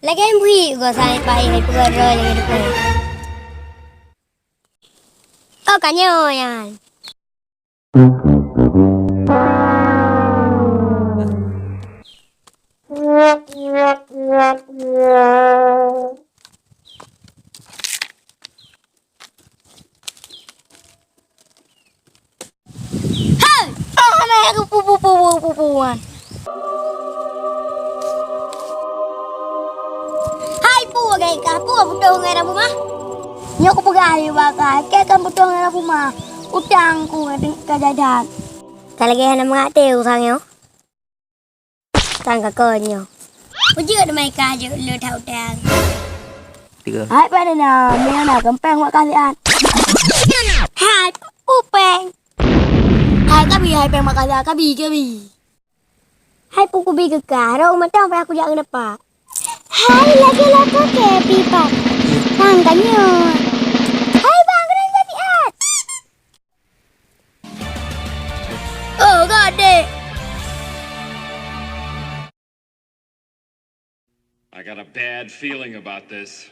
Lagi yang bui gua saya pai hai pura yang depan. Oh kanyo yan. Hey! Oh, may aku pupuan. Hai pu gay ka pu butuh ngai rabu mah. Nyo ko pugali ba ka ke kan butuh ngai rabu mah. Utang ku ngadeng kadadak. Kalagayan ng mga ate utang yo. Utang ka konyo. Ujud mai ka je le thau tang. Hai pada na me na gampang wa kalian. Hai upeng. Hai peng makala ka bi. Hai pu ku bi ke ka ro ma tang pa aku jak kenapa. Hai laki-laki ke pipa. Bang kanyo. Hai bang kena jadi at. Oh gade. I got a bad feeling about this.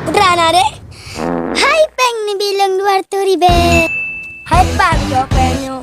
Udah dek. Hai peng ni bilang 200 ribu. Hai bang yo penyo.